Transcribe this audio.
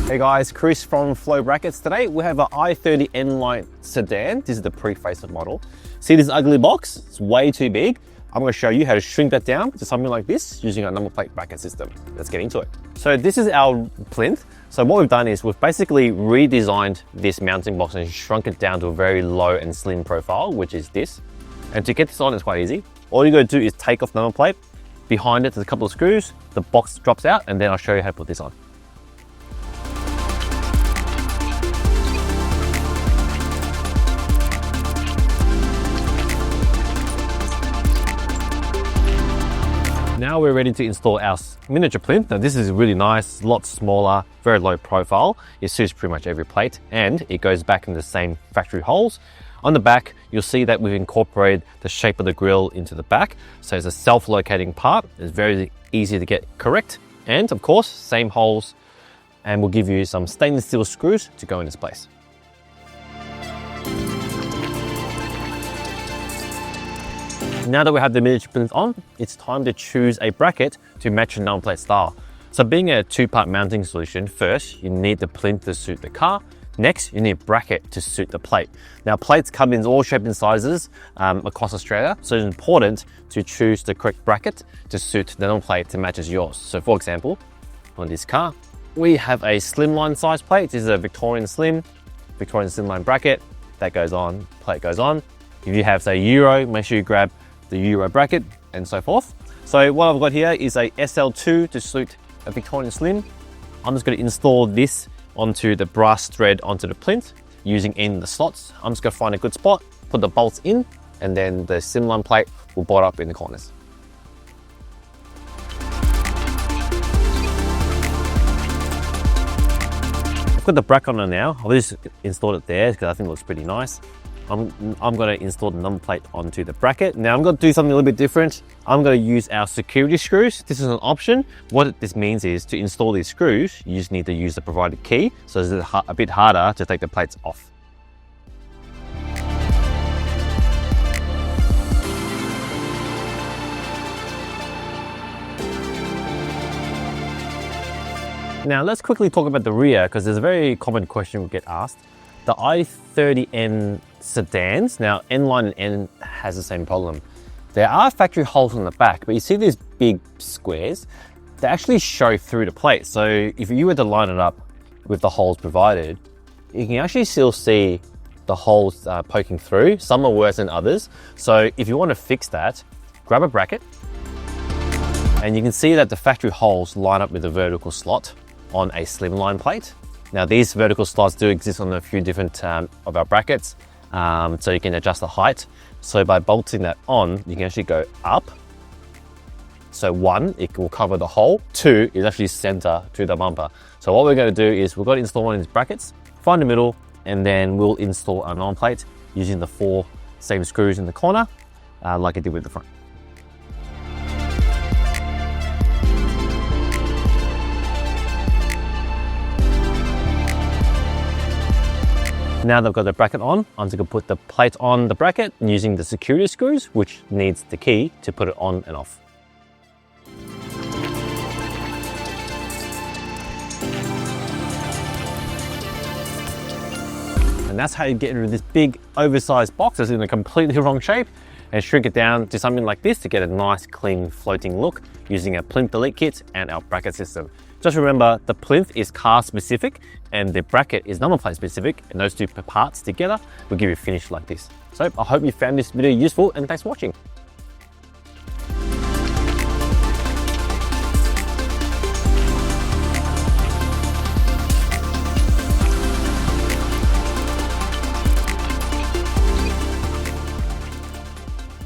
Hey guys, Chris from Flow Brackets. Today we have an i30 N-Line sedan. This is the pre-facelift model. See this ugly box? It's way too big. I'm going to show you how to shrink that down to something like this using our number plate bracket system. Let's get into it. So this is our plinth. So what we've done is we've basically redesigned this mounting box and shrunk it down to a very low and slim profile, which is this. And to get this on, it's quite easy. All you got to do is take off the number plate. Behind it, there's a couple of screws. The box drops out, and then I'll show you how to put this on. Now we're ready to install our miniature plinth. Now this is really nice, a lot smaller, very low profile. It suits pretty much every plate and it goes back in the same factory holes. On the back, you'll see that we've incorporated the shape of the grille into the back. So it's a self-locating part. It's very easy to get correct. And of course, same holes, and we'll give you some stainless steel screws to go in its place. Now that we have the miniature plinth on, it's time to choose a bracket to match your number plate style. So being a two-part mounting solution, first you need the plinth to suit the car. Next, you need a bracket to suit the plate. Now plates come in all shapes and sizes across Australia, so it's important to choose the correct bracket to suit the number plate to match as yours. So for example, on this car, we have a slimline size plate. This is a Victorian slimline bracket. That goes on, plate goes on. If you have say Euro, make sure you grab the Euro bracket and so forth. So what I've got here is a SL2 to suit a Victorian slim. I'm just going to install this onto the brass thread onto the plinth using in the slots. I'm just going to find a good spot, put the bolts in, and then the slimline plate will bolt up in the corners. I've got the bracket on now. I've just installed it there because I think it looks pretty nice. I'm going to install the number plate onto the bracket. Now I'm going to do something a little bit different. I'm going to use our security screws. This is an option. What this means is to install these screws, you just need to use the provided key. So it's a bit harder to take the plates off. Now let's quickly talk about the rear because there's a very common question we get asked. The i30N sedans, now N-Line and N has the same problem. There are factory holes on the back, but you see these big squares, they actually show through the plate. So if you were to line it up with the holes provided, you can actually still see the holes poking through. Some are worse than others. So if you want to fix that, grab a bracket, and you can see that the factory holes line up with the vertical slot on a slimline plate. Now these vertical slots do exist on a few different of our brackets, so you can adjust the height. So by bolting that on, you can actually go up. So one, it will cover the hole. Two is actually center to the bumper. So what we're going to do is we're going to install one of these brackets, find the middle, and then we'll install a non-plate using the 4 same screws in the corner, like I did with the front. Now that I've got the bracket on, I'm just going to put the plate on the bracket using the security screws, which needs the key to put it on and off. And that's how you get rid of this big oversized box that's in a completely wrong shape and shrink it down to something like this to get a nice clean floating look using a plinth delete kit and our bracket system. Just remember, the plinth is car specific and the bracket is number plate specific, and those two parts together will give you a finish like this. So I hope you found this video useful and thanks for watching.